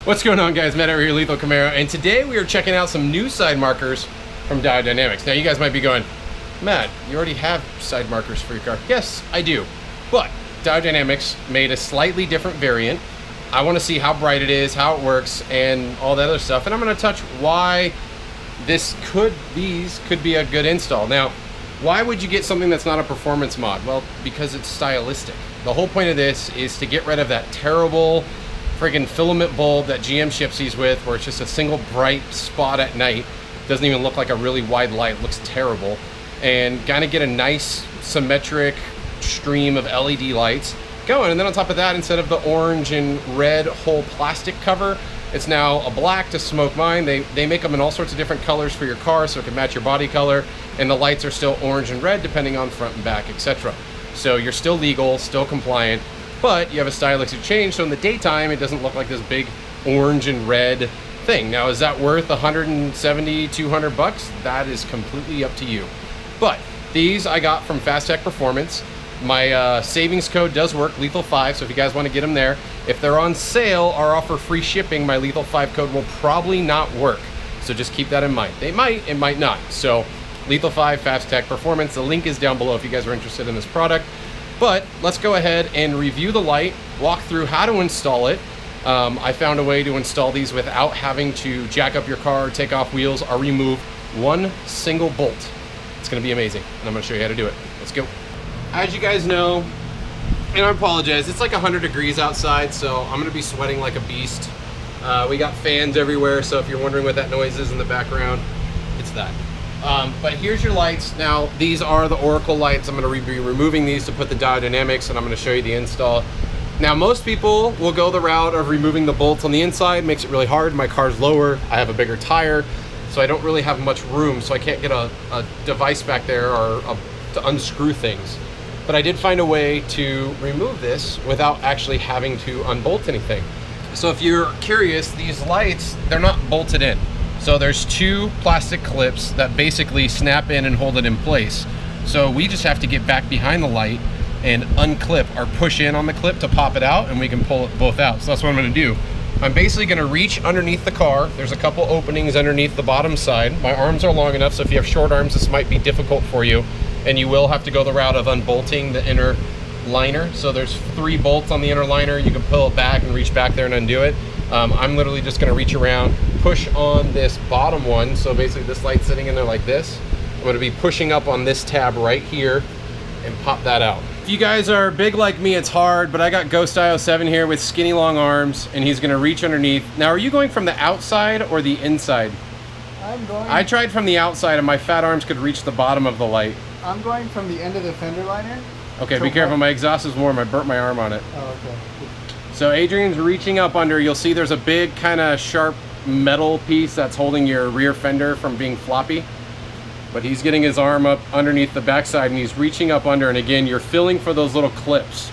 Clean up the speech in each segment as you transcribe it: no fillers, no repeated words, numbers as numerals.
What's going on, guys? Matt over here, Lethal Camaro, and today we are checking out some new side markers from Diode Dynamics. Now you guys might be going, Matt, you already have side markers for your car. Yes, I do, but Diode Dynamics made a slightly different variant. I want to see how bright it is, how it works, and all that other stuff, and I'm going to touch why these could be a good install. Now, why would you get something that's not a performance mod? Well, because it's stylistic. The whole point of this is to get rid of that terrible friggin' filament bulb that GM ships these with, where it's just a single bright spot at night. Doesn't even look like a really wide light, it looks terrible. And kind of get a nice symmetric stream of LED lights going. And then on top of that, instead of the orange and red whole plastic cover, it's now a black to smoke mine. They make them in all sorts of different colors for your car so it can match your body color. And the lights are still orange and red depending on front and back, etc. So you're still legal, still compliant, but you have a stylistic change, so in the daytime it doesn't look like this big orange and red thing. Now, is that worth 170, 200 bucks? That is completely up to you. But these I got from Fast Tech Performance. My savings code does work, Lethal5, so if you guys want to get them there. If they're on sale or offer free shipping, my Lethal5 code will probably not work. So just keep that in mind. They might, it might not. So Lethal5, Fast Tech Performance, the link is down below if you guys are interested in this product. But let's go ahead and review the light, walk through how to install it. I found a way to install these without having to jack up your car, take off wheels, or remove one single bolt. It's gonna be amazing, and I'm gonna show you how to do it. Let's go. As you guys know, and I apologize, it's like 100 degrees outside, so I'm gonna be sweating like a beast. We got fans everywhere, so if you're wondering what that noise is in the background, it's that. But here's your lights. Now, these are the Oracle lights. I'm going to be removing these to put the Diode Dynamics, and I'm going to show you the install. Now, most people will go the route of removing the bolts on the inside. Makes it really hard. My car's lower. I have a bigger tire, so I don't really have much room, so I can't get a device back there or to unscrew things. But I did find a way to remove this without actually having to unbolt anything. So if you're curious, these lights, they're not bolted in. So there's two plastic clips that basically snap in and hold it in place. So we just have to get back behind the light and unclip or push in on the clip to pop it out, and we can pull it both out. So that's what I'm gonna do. I'm basically gonna reach underneath the car. There's a couple openings underneath the bottom side. My arms are long enough, so if you have short arms, this might be difficult for you. And you will have to go the route of unbolting the inner liner. So there's 3 bolts on the inner liner. You can pull it back and reach back there and undo it. I'm literally just gonna reach around, push on this bottom one. So basically this light's sitting in there like this. I'm gonna be pushing up on this tab right here and pop that out. If you guys are big like me, it's hard, but I got Ghost IO7 here with skinny long arms, and he's gonna reach underneath. Now, are you going from the outside or the inside? I tried from the outside and my fat arms could reach the bottom of the light. I'm going from the end of the fender liner. Okay, be careful, my exhaust is warm. I burnt my arm on it. Oh, okay. So Adrian's reaching up under. You'll see there's a big kind of sharp metal piece that's holding your rear fender from being floppy. But he's getting his arm up underneath the backside and he's reaching up under. And again, you're feeling for those little clips.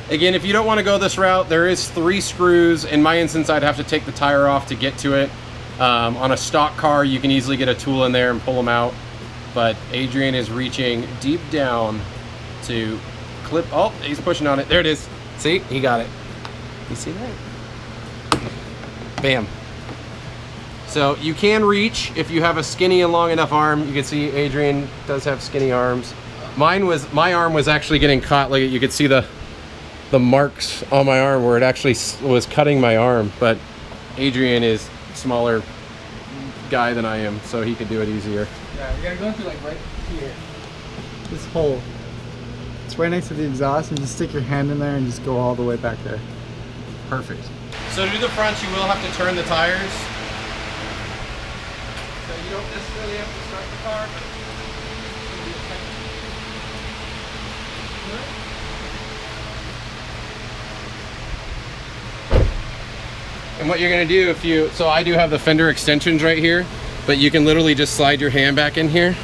Again, if you don't want to go this route, there is 3 screws. In my instance, I'd have to take the tire off to get to it. On a stock car, you can easily get a tool in there and pull them out. But Adrian is reaching deep down to clip. Oh, he's pushing on it. There it is. See, he got it. You see that? Bam. So you can reach if you have a skinny and long enough arm. You can see Adrian does have skinny arms. My arm was actually getting caught. Like, you could see the marks on my arm where it actually was cutting my arm. But Adrian is a smaller guy than I am, so he could do it easier. Yeah, you gotta go through like right here. This hole. It's right next to the exhaust, and just stick your hand in there and just go all the way back there. Perfect. So to do the front, you will have to turn the tires. So you don't necessarily have to start the car, but and what you're gonna do so I do have the fender extensions right here, but you can literally just slide your hand back in here,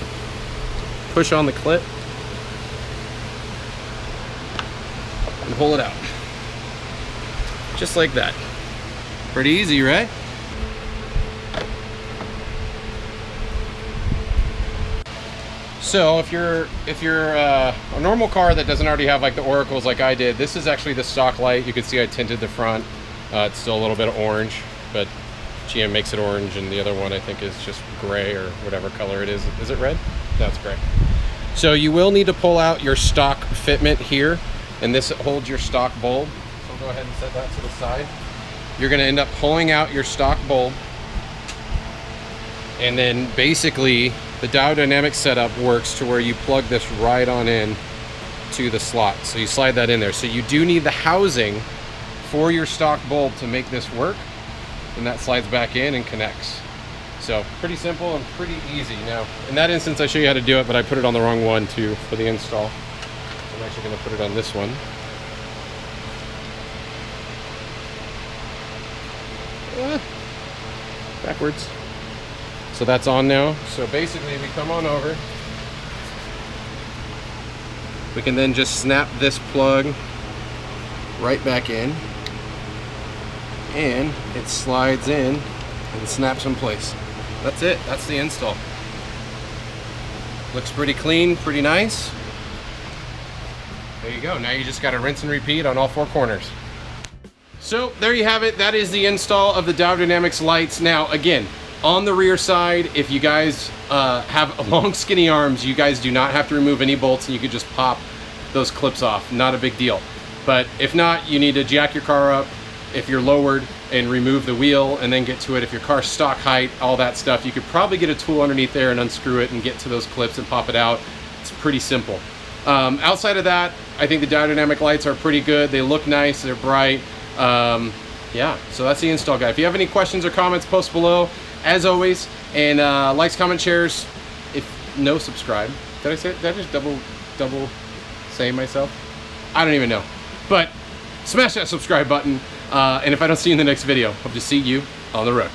push on the clip, and pull it out. Just like that. Pretty easy, right? So if you're a normal car that doesn't already have like the Oracles like I did, this is actually the stock light. You can see I tinted the front. It's still a little bit of orange. but GM makes it orange, and the other one I think is just gray or whatever color it is. Is it red? No, it's gray. So you will need to pull out your stock fitment here, and this holds your stock bulb. So I'll go ahead and set that to the side. You're going to end up pulling out your stock bulb, and then basically the Diode Dynamics setup works to where you plug this right on in to the slot. So you slide that in there. So you do need the housing for your stock bulb to make this work, and that slides back in and connects. So pretty simple and pretty easy. Now, in that instance, I show you how to do it, but I put it on the wrong one too for the install. I'm actually going to put it on this one. Backwards. So that's on now. So basically we come on over. We can then just snap this plug right back in, and it slides in and snaps in place. That's it. That's the install. Looks pretty clean, pretty nice. There you go. Now you just got to rinse and repeat on all four corners. So there you have it. That is the install of the Diode Dynamics lights. Now again, on the rear side, if you guys have long skinny arms, you guys do not have to remove any bolts, and you could just pop those clips off. Not a big deal. But if not, you need to jack your car up if you're lowered and remove the wheel and then get to it. If your car's stock height, all that stuff, you could probably get a tool underneath there and unscrew it and get to those clips and pop it out. It's pretty simple. Outside of that, I think the Diode Dynamic lights are pretty good. They look nice, they're bright. Yeah, so that's the install guide. If you have any questions or comments, post below, as always. And likes, comments, shares. If no, subscribe. Did I say it? Did I just double say myself? I don't even know. But smash that subscribe button. And if I don't see you in the next video, hope to see you on the road.